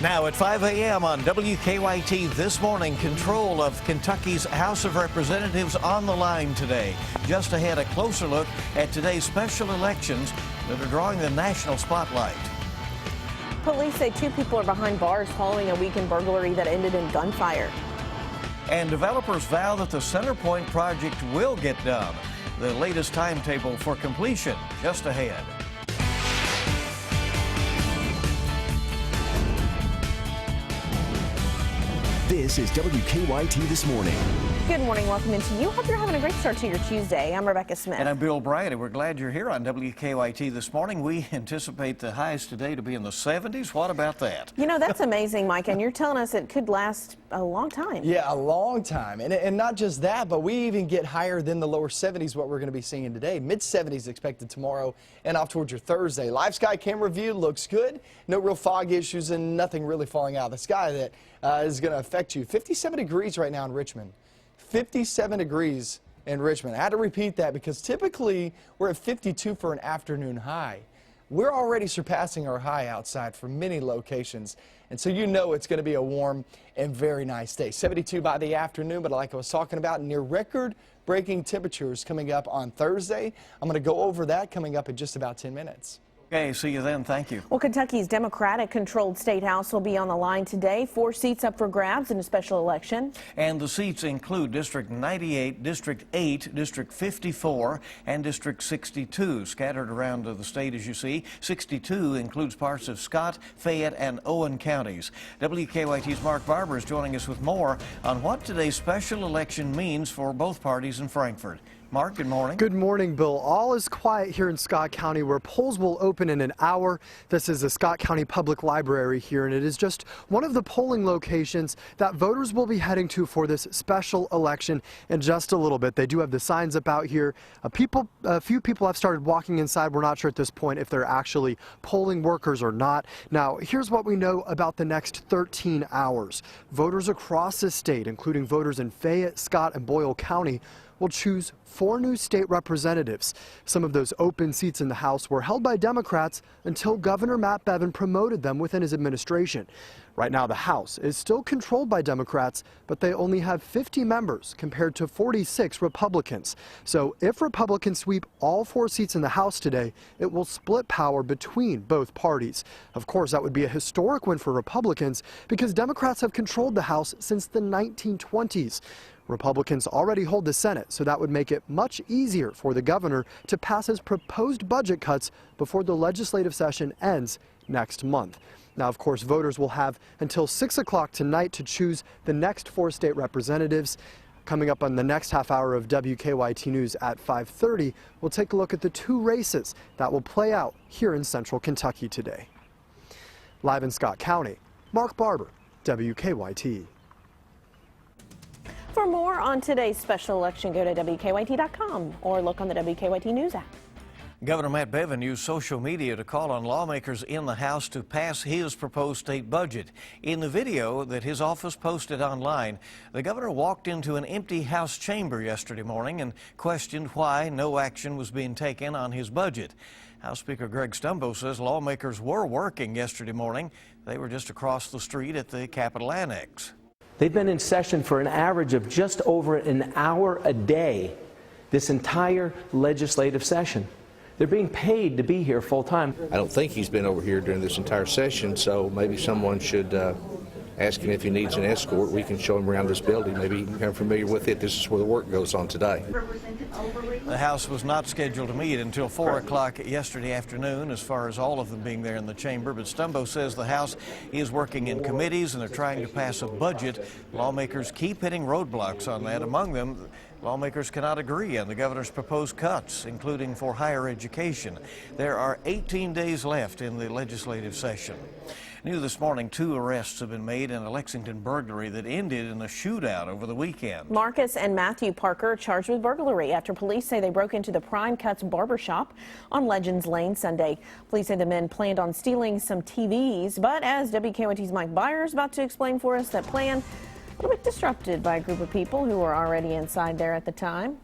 Now at 5 a.m. on WKYT this morning, control of Kentucky's House of Representatives on the line today. Just ahead, a closer look at today's special elections that are drawing the national spotlight. Police say 2 people are behind bars following a weekend burglary that ended in gunfire. And developers vow that the Centerpoint project will get done. The latest timetable for completion just ahead. This is WKYT This Morning. Good morning. Welcome into you. Hope you're having a great start to your Tuesday. I'm Rebecca Smith. And I'm Bill Bryant. We're glad you're here on WKYT this morning. We anticipate the highs today to be in the 70s. What about that? You know, that's amazing, Mike, and you're telling us it could last a long time. Yeah, a long time. And not just that, but we even get higher than the lower 70s, what we're going to be seeing today. Mid-70s expected tomorrow and off towards your Thursday. Live sky camera view looks good. No real fog issues and nothing really falling out of the sky that is going to affect you. 57 degrees right now in Richmond. 57 degrees in Richmond. I had to repeat that because typically we're at 52 for an afternoon high. We're already surpassing our high outside for many locations. And so you know it's going to be a warm and very nice day. 72 by the afternoon, but like I was talking about, near record-breaking temperatures coming up on Thursday. I'm going to go over that coming up in just about 10 minutes. Okay, see you then. Thank you. Well, Kentucky's Democratic-controlled state house will be on the line today. 4 seats up for grabs in a special election. And the seats include District 98, District 8, District 54, and District 62, scattered around the state as you see. 62 includes parts of Scott, Fayette, and Owen counties. WKYT's Mark Barber is joining us with more on what today's special election means for both parties in Frankfort. Mark, good morning. Good morning, Bill. All is quiet here in Scott County, where polls will open in an hour. This is the Scott County Public Library here, and it is just one of the polling locations that voters will be heading to for this special election in just a little bit. They do have the signs up out here. A few people have started walking inside. We're not sure at this point if they're actually polling workers or not. Now, here's what we know about the next 13 hours. Voters across the state, including voters in Fayette, Scott, and Boyle County, will choose 4 new state representatives. Some of those open seats in the House were held by Democrats until Governor Matt Bevin promoted them within his administration. Right now, the House is still controlled by Democrats, but they only have 50 members compared to 46 Republicans. So if Republicans sweep all 4 seats in the House today, it will split power between both parties. Of course, that would be a historic win for Republicans because Democrats have controlled the House since the 1920s. Republicans already hold the Senate, so that would make it much easier for the governor to pass his proposed budget cuts before the legislative session ends next month. Now, of course, voters will have until 6 o'clock tonight to choose the next 4 state representatives. Coming up on the next half hour of WKYT News at 5:30, we'll take a look at the 2 races that will play out here in central Kentucky today. Live in Scott County, Mark Barber, WKYT. For more on today's special election, go to WKYT.com or look on the WKYT News app. Governor Matt Bevin used social media to call on lawmakers in the House to pass his proposed state budget. In the video that his office posted online, the governor walked into an empty House chamber yesterday morning and questioned why no action was being taken on his budget. House Speaker Greg Stumbo says lawmakers were working yesterday morning. They were just across the street at the Capitol Annex. They've been in session for an average of just over an hour a day this entire legislative session. They're being paid to be here full time. I don't think he's been over here during this entire session, so maybe someone should ask him if he needs an escort. We can show him around this building. Maybe he can become familiar with it. This is where the work goes on today. The House was not scheduled to meet until 4 o'clock yesterday afternoon, as far as all of them being there in the chamber. But Stumbo says the House is working in committees and they're trying to pass a budget. Lawmakers keep hitting roadblocks on that. Among them, lawmakers cannot agree on the governor's proposed cuts, including for higher education. There are 18 days left in the legislative session. New this morning, 2 arrests have been made in a Lexington burglary that ended in a shootout over the weekend. Marcus and Matthew Parker are charged with burglary after police say they broke into the Prime Cuts barbershop on Legends Lane Sunday. Police say the men planned on stealing some TVs, but as WKYT's Mike Byers is about to explain for us, that plan a little bit disrupted by a group of people who were already inside there at the time.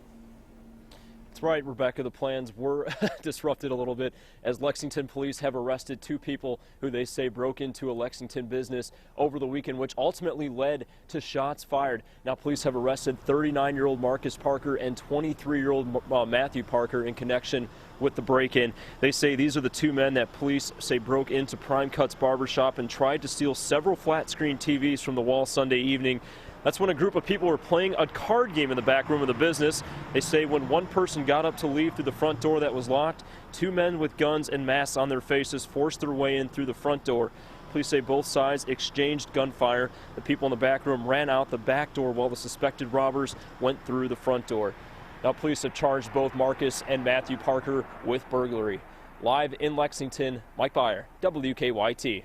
That's right, Rebecca. The plans were disrupted a little bit as Lexington police have arrested 2 people who they say broke into a Lexington business over the weekend, which ultimately led to shots fired. Now police have arrested 39-year-old Marcus Parker and 23-year-old Matthew Parker in connection with the break-in. They say these are the 2 men that police say broke into Prime Cuts barbershop and tried to steal several flat-screen TVs from the wall Sunday evening. That's when a group of people were playing a card game in the back room of the business. They say when one person got up to leave through the front door that was locked, 2 men with guns and masks on their faces forced their way in through the front door. Police say both sides exchanged gunfire. The people in the back room ran out the back door while the suspected robbers went through the front door. Now police have charged both Marcus and Matthew Parker with burglary. Live in Lexington, Mike Byer, WKYT.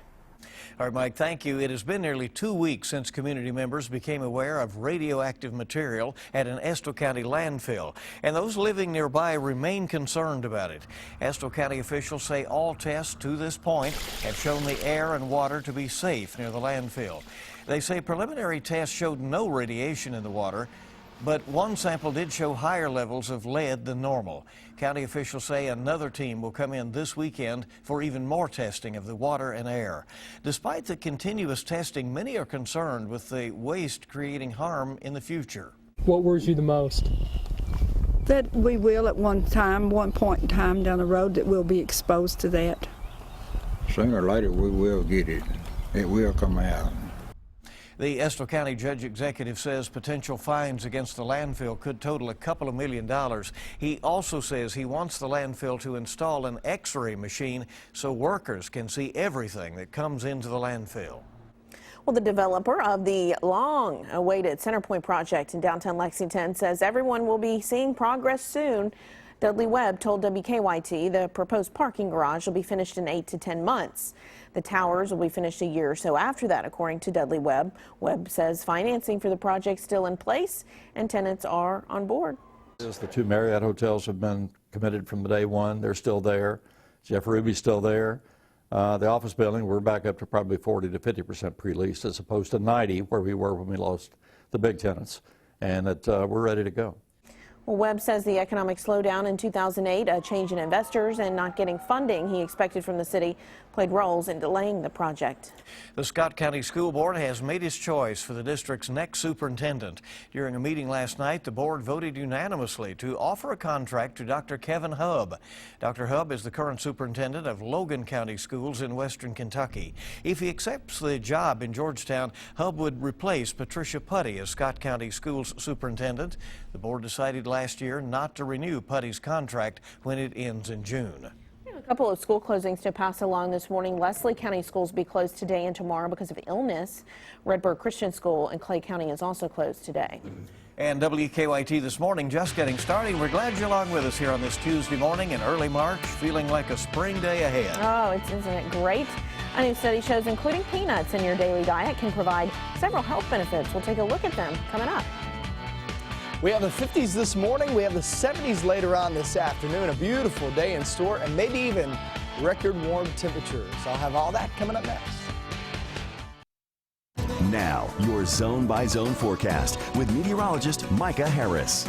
All right, Mike, thank you. It has been nearly 2 weeks since community members became aware of radioactive material at an Estill County landfill, and those living nearby remain concerned about it. Estill County officials say all tests to this point have shown the air and water to be safe near the landfill. They say preliminary tests showed no radiation in the water, but one sample did show higher levels of lead than normal. County officials say another team will come in this weekend for even more testing of the water and air. Despite the continuous testing, many are concerned with the waste creating harm in the future. What worries you the most? That we will at one point in time down the road, that we'll be exposed to that. Sooner or later we will get it. It will come out. The Estill County Judge Executive says potential fines against the landfill could total a couple of $1 million. He also says he wants the landfill to install an X-ray machine so workers can see everything that comes into the landfill. Well, the developer of the long-awaited Centerpoint project in downtown Lexington says everyone will be seeing progress soon. Dudley Webb told WKYT the proposed parking garage will be finished in 8 to 10 months. The towers will be finished a year or so after that, according to Dudley Webb. Webb says financing for the project is still in place and tenants are on board. The 2 Marriott hotels have been committed from day one. They're still there. Jeff Ruby's still there. The office building, we're back up to probably 40 to 50% pre-leased as opposed to 90 where we were when we lost the big tenants, and that we're ready to go. Well, Webb says the economic slowdown in 2008, a change in investors, and not getting funding he expected from the city played roles in delaying the project. The Scott County School Board has made its choice for the district's next superintendent. During a meeting last night, the board voted unanimously to offer a contract to Dr. Kevin Hubb. Dr. Hubb is the current superintendent of Logan County Schools in western Kentucky. If he accepts the job in Georgetown, Hubb would replace Patricia Putty as Scott County Schools superintendent. The board decided last year not to renew Putty's contract when it ends in June. A couple of school closings to pass along this morning. Leslie County schools will be closed today and tomorrow because of illness. Redbird Christian School in Clay County is also closed today. And WKYT this morning just getting started. We're glad you're along with us here on this Tuesday morning in early March, feeling like a spring day ahead. Oh, isn't it great? A new study shows including peanuts in your daily diet can provide several health benefits. We'll take a look at them coming up. We have the 50s this morning. We have the 70s later on this afternoon. A beautiful day in store and maybe even record warm temperatures. I'll have all that coming up next. Now, your zone-by-zone forecast with meteorologist Micah Harris.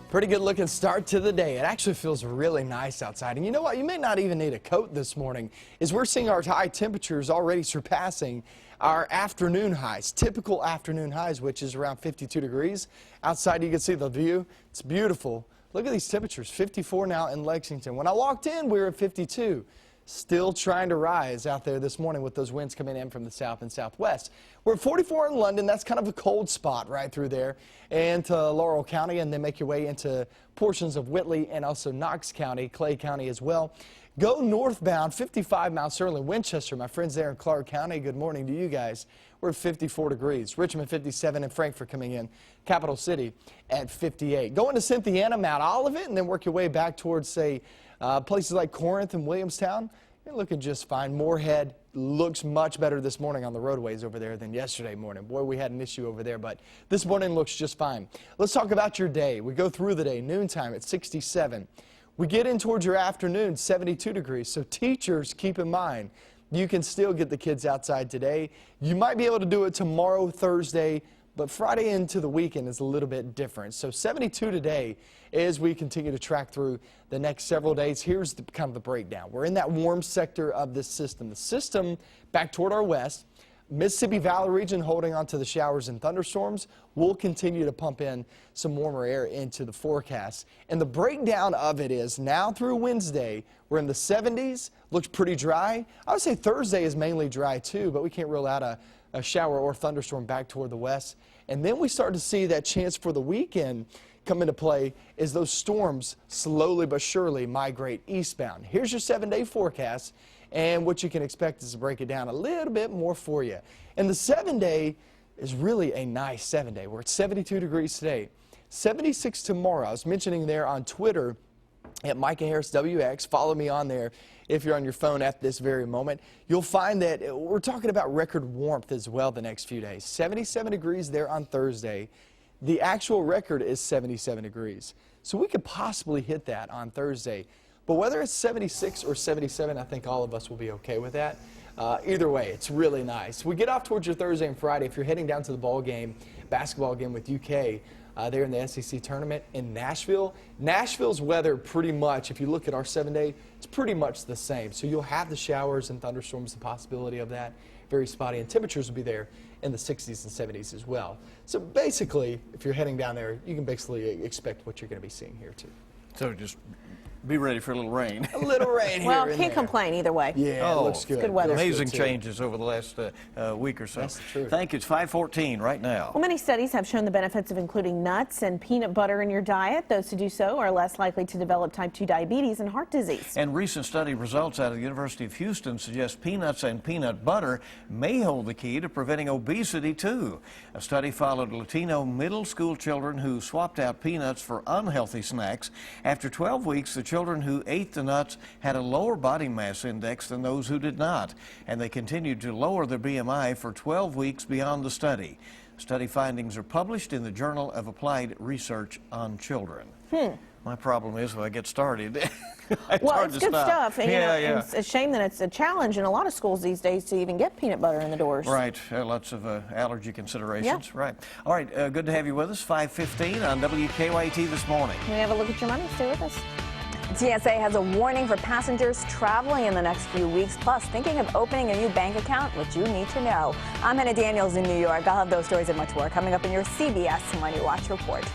Pretty good looking start to the day. It actually feels really nice outside. And you know what? You may not even need a coat this morning, as we're seeing our high temperatures already surpassing our afternoon highs, typical afternoon highs, which is around 52 degrees. Outside, you can see the view. It's beautiful. Look at these temperatures, 54 now in Lexington. When I walked in, we were at 52. Still trying to rise out there this morning with those winds coming in from the south and southwest. We're at 44 in London. That's kind of a cold spot right through there, and to Laurel County, and then make your way into portions of Whitley and also Knox County, Clay County as well. Go northbound, 55 Mount Sterling, Winchester. My friends there in Clark County, good morning to you guys. We're at 54 degrees. Richmond 57 and Frankfort coming in. Capital City at 58. Going to Cynthiana, Mount Olivet, and then work your way back towards, say, places like Corinth and Williamstown. You're looking just fine. Moorhead looks much better this morning on the roadways over there than yesterday morning. Boy, we had an issue over there, but this morning looks just fine. Let's talk about your day. We go through the day. Noontime at 67. We get in towards your afternoon, 72 degrees. So teachers, keep in mind, you can still get the kids outside today. You might be able to do it tomorrow, Thursday, But Friday into the weekend is a little bit different. So 72 today as we continue to track through the next several days. Here's kind of the breakdown. We're in that warm sector of this system. The system back toward our west. Mississippi Valley region holding on to the showers and thunderstorms. We'll continue to pump in some warmer air into the forecast. And the breakdown of it is now through Wednesday, we're in the 70s, looks pretty dry. I would say Thursday is mainly dry too, but we can't rule out a shower or thunderstorm back toward the west. And then we start to see that chance for the weekend come into play as those storms slowly but surely migrate eastbound. Here's your 7-day forecast. And what you can expect is to break it down a little bit more for you. And the 7-day is really a nice 7-day. We're at 72 degrees today, 76 tomorrow. I was mentioning there on Twitter at Micah Harris WX. Follow me on there if you're on your phone at this very moment. You'll find that we're talking about record warmth as well the next few days. 77 degrees there on Thursday. The actual record is 77 degrees. So we could possibly hit that on Thursday. But whether it's 76 or 77, I think all of us will be okay with that. Either way, it's really nice. We get off towards your Thursday and Friday. If you're heading down to the ball game, basketball game with UK, there in the SEC tournament in Nashville. Nashville's weather pretty much, if you look at our 7-day, it's pretty much the same. So you'll have the showers and thunderstorms, the possibility of that. Very spotty, and temperatures will be there in the 60s and 70s as well. So basically, if you're heading down there, you can basically expect what you're going to be seeing here too. So just be ready for a little rain. A little rain here. Well, and can't there. complain either way. Yeah, it looks good. It's good weather. Amazing changes over the last week or so. That's true. Thank you. It's 5:14 right now. Well, many studies have shown the benefits of including nuts and peanut butter in your diet. Those who do so are less likely to develop type 2 diabetes and heart disease. And recent study results out of the University of Houston suggest peanuts and peanut butter may hold the key to preventing obesity, too. A study followed Latino middle school children who swapped out peanuts for unhealthy snacks. After 12 weeks, the children who ate the nuts had a lower body mass index than those who did not, and they continued to lower their BMI for 12 weeks beyond the study. Study findings are published in the Journal of Applied Research on Children. My problem is when I get started, it's Well, hard it's to good stop. stuff. And, and it's a shame that it's a challenge in a lot of schools these days to even get peanut butter in the doors. Right. Lots of allergy considerations. Yep. Right. All right. Good to have you with us. 5:15 on WKYT this morning. We have a look at your money. Stay with us. TSA has a warning for passengers traveling in the next few weeks, plus thinking of opening a new bank account, which you need to know. I'm Hannah Daniels in New York. I'll have those stories and much more coming up in your CBS Money Watch report.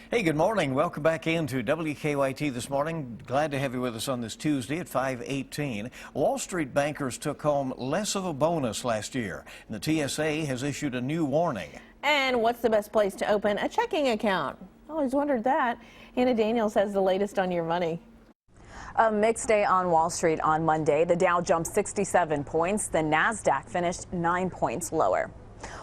Hey, good morning. Welcome back into WKYT this morning. Glad to have you with us on this Tuesday at 5:18. Wall Street bankers took home less of a bonus last year, and the TSA has issued a new warning. And what's the best place to open a checking account? I always wondered that. Hannah Daniels has the latest on your money. A mixed day on Wall Street on Monday. The Dow jumped 67 points. The NASDAQ finished 9 points lower.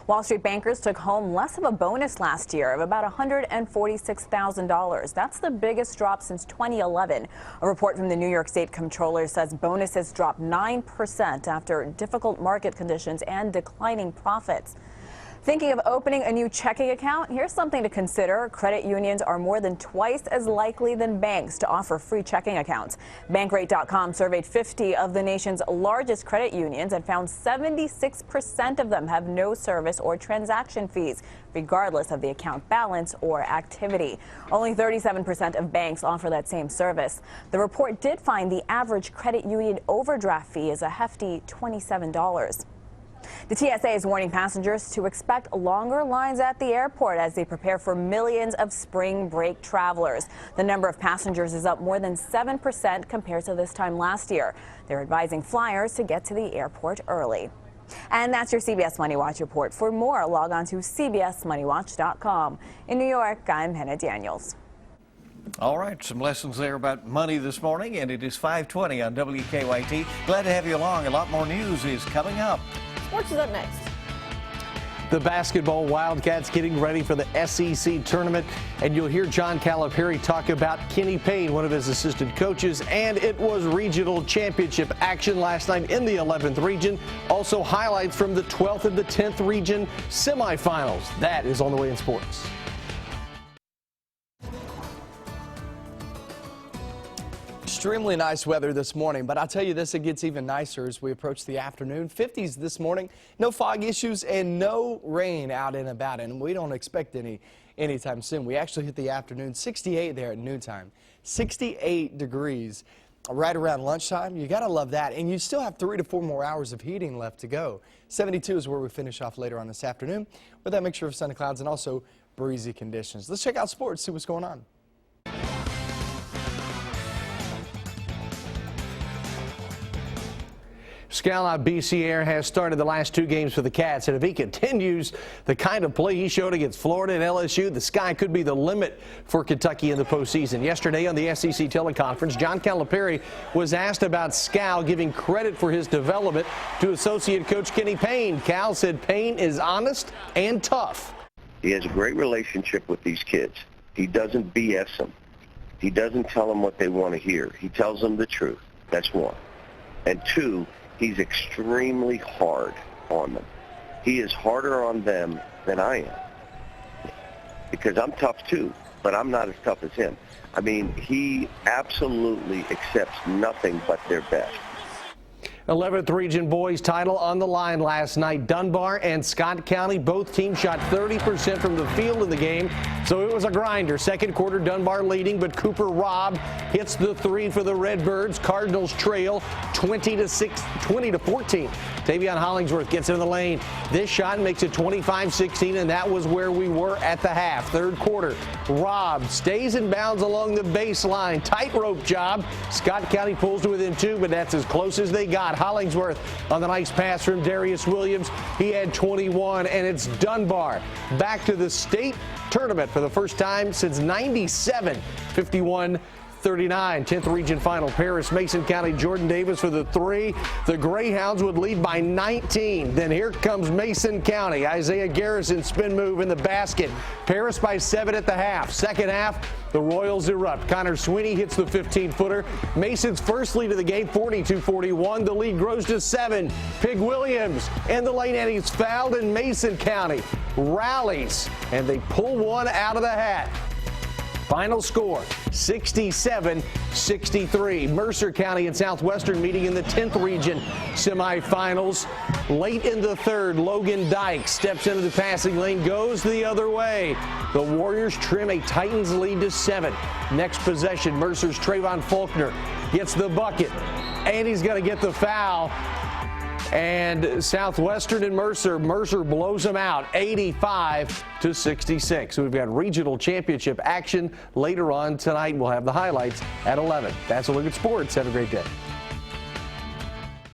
Wall Street bankers took home less of a bonus last year of about $146,000. That's the biggest drop since 2011. A report from the New York State Comptroller says bonuses dropped 9% after difficult market conditions and declining profits. Thinking of opening a new checking account? Here's something to consider. Credit unions are more than twice as likely than banks to offer free checking accounts. Bankrate.com surveyed 50 of the nation's largest credit unions and found 76% of them have no service or transaction fees, regardless of the account balance or activity. Only 37% of banks offer that same service. The report did find the average credit union overdraft fee is a hefty $27. The TSA is warning passengers to expect longer lines at the airport as they prepare for millions of spring break travelers. The number of passengers is up more than 7% compared to this time last year. They're advising flyers to get to the airport early. And that's your CBS Money Watch report. For more, log on to cbsmoneywatch.com. In New York, I'm Hannah Daniels. All right, some lessons there about money this morning, and it is 5:20 on WKYT. Glad to have you along. A lot more news is coming up. Sports is up next. The basketball Wildcats getting ready for the SEC tournament, and you'll hear John Calipari talk about Kenny Payne, one of his assistant coaches, and it was regional championship action last night in the 11th region. Also highlights from the 12th and the 10th region semifinals. That is on the way in sports. extremely nice weather this morning, but I'll tell you this, it gets even nicer as we approach the afternoon. 50s this morning, no fog issues and no rain out and about, and we don't expect any anytime soon. We actually hit the afternoon, 68 there at noontime, 68 degrees right around lunchtime. You got to love that, and you still have 3 to 4 more hours of heating left to go. 72 is where we finish off later on this afternoon with that mixture of sun and clouds and also breezy conditions. Let's check out sports, see what's going on. Scala BC Air has started the last 2 games for the Cats, and if he continues the kind of play he showed against Florida and LSU, the sky could be the limit for Kentucky in the postseason. Yesterday on the SEC teleconference, John Calipari was asked about Scal giving credit for his development to associate coach Kenny Payne. Cal said Payne is honest and tough. He has a great relationship with these kids. He doesn't BS them. He doesn't tell them what they want to hear. He tells them the truth. That's one. And 2, he's extremely hard on them. He is harder on them than I am. Because I'm tough too, but I'm not as tough as him. I mean, he absolutely accepts nothing but their best. 11th Region Boys title on the line last night. Dunbar and Scott County, both teams shot 30% from the field in the game, so it was a grinder. Second quarter, Dunbar leading, but Cooper Robb hits the 3 for the Redbirds. Cardinals trail 20 to 14. Tavion Hollingsworth gets in the lane. This shot makes it 25-16, and that was where we were at the half. Third quarter, Robb stays in bounds along the baseline. Tightrope job. Scott County pulls to within 2, but that's as close as they got. Hollingsworth on the nice pass from Darius Williams. He had 21, and it's Dunbar back to the state tournament for the first time since '97. 51-39. 10th Region Final. Paris, Mason County, Jordan Davis for the 3. The Greyhounds would lead by 19. Then here comes Mason County. Isaiah Garrison spin move in the basket. Paris by 7 at the half. Second half, the Royals erupt. Connor Sweeney hits the 15-footer. Mason's first lead of the game, 42-41. The lead grows to 7. Pig Williams in the lane, and he's fouled, and Mason County rallies, and they pull one out of the hat. Final score, 67-63. Mercer County and Southwestern meeting in the 10th Region semifinals. Late in the third, Logan Dyke steps into the passing lane, goes the other way. The Warriors trim a Titans lead to 7. Next possession, Mercer's Trayvon Faulkner gets the bucket, and he's going to get the foul. And Southwestern and Mercer blows them out 85-66. So we've got regional championship action later on tonight. We'll have the highlights at 11. That's a look at sports. Have a great day.